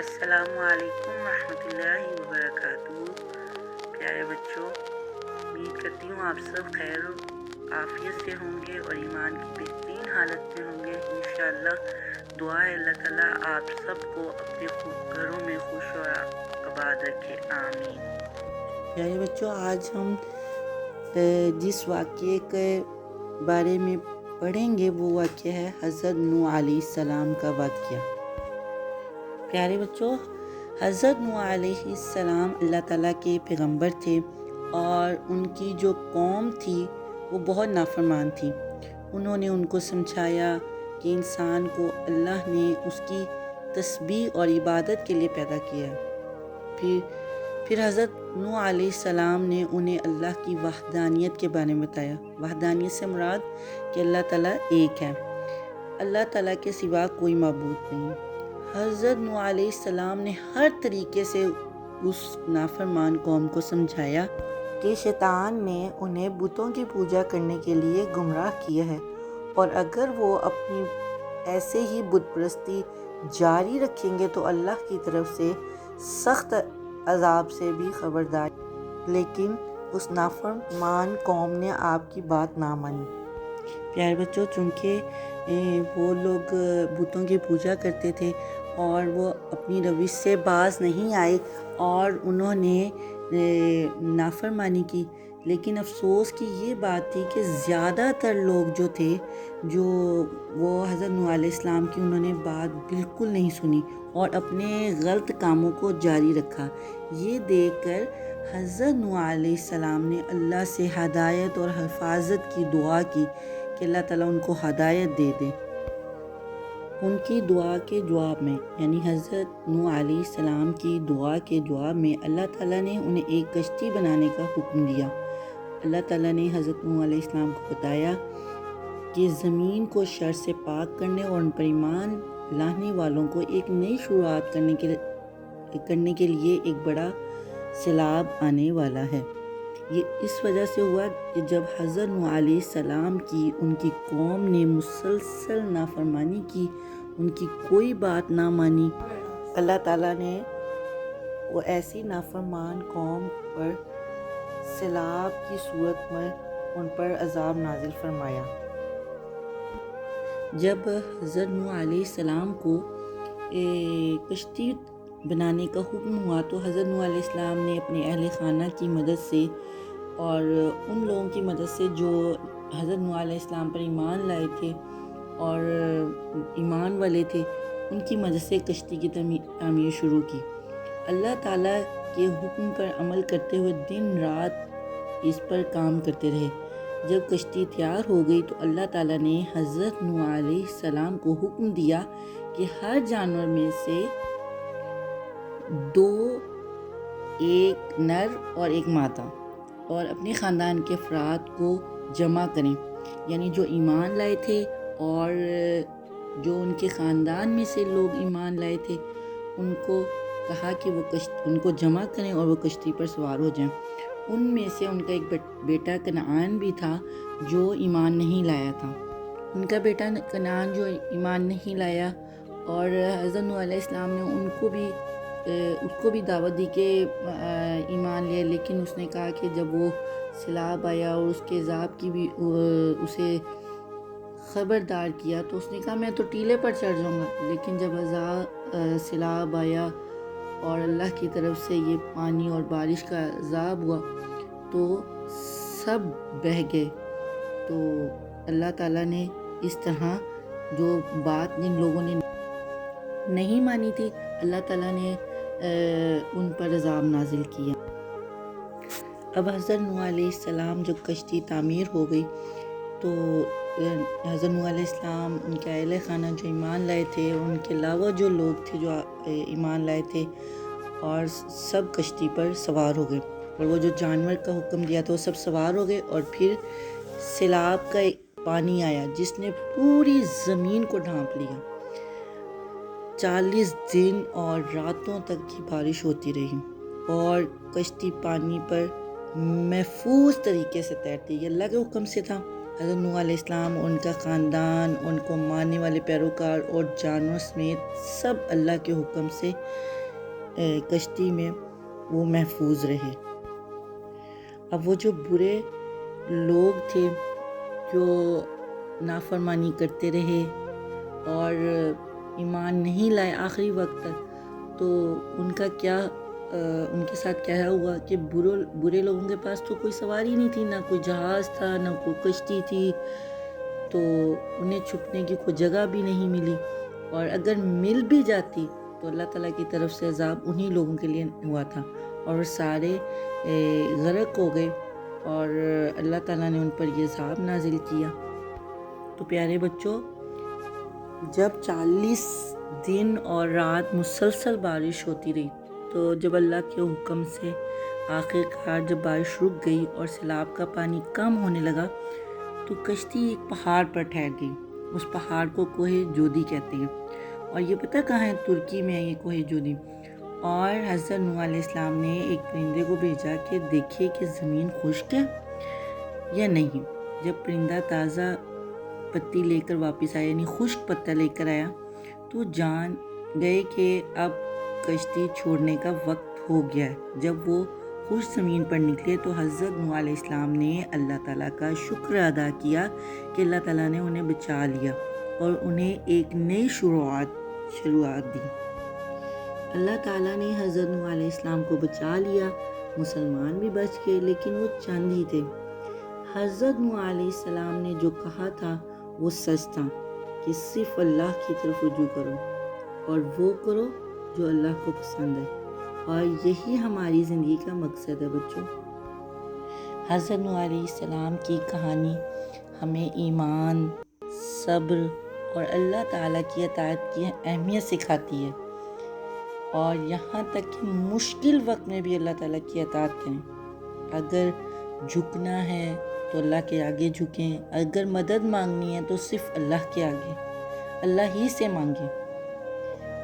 السلام علیکم ورحمۃ اللہ وبرکاتہ۔ پیارے بچوں، امید کرتی ہوں آپ سب خیر و عافیت سے ہوں گے اور ایمان کی بہترین حالت میں ہوں گے انشاءاللہ۔ دعا ہے اللہ تعالیٰ آپ سب کو اپنے گھروں میں خوش اور آباد رکھے، آمین۔ پیارے بچوں، آج ہم جس واقعے کے بارے میں پڑھیں گے وہ واقعہ ہے حضرت نوح علیہ السلام کا واقعہ۔ پیارے بچوں، حضرت نوح علیہ السلام اللہ تعالیٰ کے پیغمبر تھے اور ان کی جو قوم تھی وہ بہت نافرمان تھی۔ انہوں نے ان کو سمجھایا کہ انسان کو اللہ نے اس کی تسبیح اور عبادت کے لیے پیدا کیا ہے۔ پھر حضرت نوح علیہ السلام نے انہیں اللہ کی وحدانیت کے بارے میں بتایا۔ وحدانیت سے مراد کہ اللہ تعالیٰ ایک ہے، اللہ تعالیٰ کے سوا کوئی معبود نہیں۔ حضرت نوح علیہ السلام نے ہر طریقے سے اس نافرمان قوم کو سمجھایا کہ شیطان نے انہیں بتوں کی پوجا کرنے کے لیے گمراہ کیا ہے، اور اگر وہ اپنی ایسے ہی بت پرستی جاری رکھیں گے تو اللہ کی طرف سے سخت عذاب سے بھی خبردار۔ لیکن اس نافرمان قوم نے آپ کی بات نہ مانی۔ پیارے بچوں، چونکہ وہ لوگ بتوں کی پوجا کرتے تھے اور وہ اپنی روش سے باز نہیں آئے اور انہوں نے نافرمانی کی، لیکن افسوس کی یہ بات تھی کہ زیادہ تر لوگ جو تھے وہ حضرت نوح علیہ السلام کی انہوں نے بات بالکل نہیں سنی اور اپنے غلط کاموں کو جاری رکھا۔ یہ دیکھ کر حضرت نوح علیہ السلام نے اللہ سے ہدایت اور حفاظت کی دعا کی کہ اللہ تعالیٰ ان کو ہدایت دے دے۔ ان کی دعا کے جواب میں، یعنی حضرت نوح علیہ السلام کی دعا کے جواب میں اللہ تعالیٰ نے انہیں ایک کشتی بنانے کا حکم دیا۔ اللہ تعالیٰ نے حضرت نوح علیہ السلام کو بتایا کہ زمین کو شر سے پاک کرنے اور ان پر ایمان لانے والوں کو ایک نئی شروعات کرنے کے لیے ایک بڑا سیلاب آنے والا ہے۔ یہ اس وجہ سے ہوا کہ جب حضرت نوح علیہ السلام کی ان کی قوم نے مسلسل نافرمانی کی، ان کی کوئی بات نہ مانی، اللہ تعالیٰ نے وہ ایسی نافرمان قوم پر سیلاب کی صورت میں ان پر عذاب نازل فرمایا۔ جب حضرت نوح علیہ السلام کو کشتی بنانے کا حکم ہوا تو حضرت نوح علیہ السلام نے اپنے اہل خانہ کی مدد سے اور ان لوگوں کی مدد سے جو حضرت نوح علیہ السلام پر ایمان لائے تھے اور ایمان والے تھے، ان کی مدد سے کشتی کی تعمیر شروع کی۔ اللہ تعالیٰ کے حکم پر عمل کرتے ہوئے دن رات اس پر کام کرتے رہے۔ جب کشتی تیار ہو گئی تو اللہ تعالیٰ نے حضرت نوح علیہ السلام کو حکم دیا کہ ہر جانور میں سے 2، ایک نر اور ایک مادہ، اور اپنے خاندان کے افراد کو جمع کریں، یعنی جو ایمان لائے تھے اور جو ان کے خاندان میں سے لوگ ایمان لائے تھے ان کو کہا کہ وہ ان کو جمع کریں اور وہ کشتی پر سوار ہو جائیں۔ ان میں سے ان کا ایک بیٹا کنعان بھی تھا جو ایمان نہیں لایا تھا۔ ان کا بیٹا کنعان جو ایمان نہیں لایا، اور حضرت نوح علیہ السلام نے اس کو بھی دعوت دی کہ ایمان لے، لیکن اس نے کہا کہ جب وہ سیلاب آیا اور اس کے عذاب کی بھی اسے خبردار کیا تو اس نے کہا میں تو ٹیلے پر چڑھ جاؤں گا، لیکن جب سیلاب آیا اور اللہ کی طرف سے یہ پانی اور بارش کا عذاب ہوا تو سب بہہ گئے۔ تو اللہ تعالیٰ نے اس طرح جو بات جن لوگوں نے نہیں مانی تھی، اللہ تعالیٰ نے ان پر عذاب نازل کیا۔ اب حضرت نوح علیہ السلام جب کشتی تعمیر ہو گئی تو حضرت نوح علیہ السلام، ان کے اہل خانہ جو ایمان لائے تھے، ان کے علاوہ جو لوگ تھے جو ایمان لائے تھے، اور سب کشتی پر سوار ہو گئے، اور وہ جو جانور کا حکم دیا تھا وہ سب سوار ہو گئے، اور پھر سیلاب کا پانی آیا جس نے پوری زمین کو ڈھانپ لیا۔ 40 دن اور راتوں تک کی بارش ہوتی رہی اور کشتی پانی پر محفوظ طریقے سے تیرتی۔ یہ اللہ کے حکم سے تھا۔ حضرت نوح علیہ السلام، ان کا خاندان، ان کو ماننے والے پیروکار اور جانور سمیت سب اللہ کے حکم سے کشتی میں وہ محفوظ رہے۔ اب وہ جو برے لوگ تھے جو نافرمانی کرتے رہے اور ایمان نہیں لائے آخری وقت تک، تو ان کے ساتھ کیا ہوا کہ برے لوگوں کے پاس تو کوئی سواری نہیں تھی، نہ کوئی جہاز تھا، نہ کوئی کشتی تھی، تو انہیں چھپنے کی کوئی جگہ بھی نہیں ملی، اور اگر مل بھی جاتی تو اللہ تعالیٰ کی طرف سے عذاب انہی لوگوں کے لیے ہوا تھا، اور سارے غرق ہو گئے، اور اللہ تعالیٰ نے ان پر یہ عذاب نازل کیا۔ تو پیارے بچوں، جب 40 دن اور رات مسلسل بارش ہوتی رہی، تو جب اللہ کے حکم سے آخر کار جب بارش رک گئی اور سیلاب کا پانی کم ہونے لگا، تو کشتی ایک پہاڑ پر ٹھہر گئی۔ اس پہاڑ کو کوہ جودی کہتے ہیں، اور یہ پتہ کہاں ہے؟ ترکی میں ہے یہ کوہ جودی۔ اور حضرت نوح علیہ السلام نے ایک پرندے کو بھیجا کہ دیکھے کہ زمین خشک ہے یا نہیں۔ جب پرندہ تازہ پتی لے کر واپس آیا، یعنی خشک پتا لے کر آیا، تو جان گئے کہ اب کشتی چھوڑنے کا وقت ہو گیا ہے۔ جب وہ خشک زمین پر نکلے تو حضرت نوح علیہ السلام نے اللہ تعالیٰ کا شکر ادا کیا کہ اللہ تعالیٰ نے انہیں بچا لیا اور انہیں ایک نئی شروعات دی۔ اللہ تعالیٰ نے حضرت نوح علیہ السلام کو بچا لیا، مسلمان بھی بچ گئے، لیکن وہ چند ہی تھے۔ حضرت نوح علیہ السلام نے جو کہا تھا وہ سچ تھا کہ صرف اللہ کی طرف رجوع کرو اور وہ کرو جو اللہ کو پسند ہے، اور یہی ہماری زندگی کا مقصد ہے بچوں۔ حضرت نوح علیہ السلام کی کہانی ہمیں ایمان، صبر اور اللہ تعالیٰ کی اطاعت کی اہمیت سکھاتی ہے، اور یہاں تک کہ مشکل وقت میں بھی اللہ تعالیٰ کی اطاعت کریں۔ اگر جھکنا ہے تو اللہ کے آگے جھکیں، اگر مدد مانگنی ہے تو صرف اللہ کے آگے، اللہ ہی سے مانگیں۔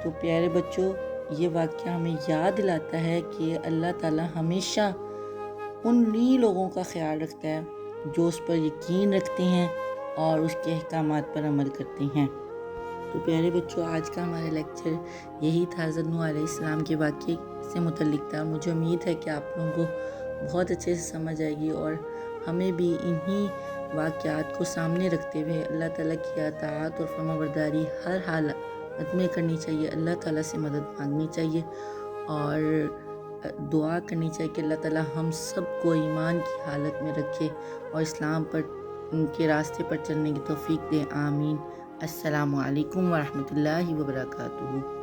تو پیارے بچوں، یہ واقعہ ہمیں یاد دلاتا ہے کہ اللہ تعالیٰ ہمیشہ انہی لوگوں کا خیال رکھتا ہے جو اس پر یقین رکھتے ہیں اور اس کے احکامات پر عمل کرتے ہیں۔ تو پیارے بچوں، آج کا ہمارا لیکچر یہی تھا، حضرت نوح علیہ السلام کے واقعے سے متعلق تھا۔ مجھے امید ہے کہ آپ لوگوں کو بہت اچھے سے سمجھ آئے گی، اور ہمیں بھی انہی واقعات کو سامنے رکھتے ہوئے اللہ تعالیٰ کی اطاعت اور فرمانبرداری ہر حالت میں کرنی چاہیے، اللہ تعالیٰ سے مدد مانگنی چاہیے، اور دعا کرنی چاہیے کہ اللہ تعالیٰ ہم سب کو ایمان کی حالت میں رکھے اور اسلام پر کے راستے پر چلنے کی توفیق دے۔ آمین۔ السلام علیکم ورحمۃ اللہ وبرکاتہ۔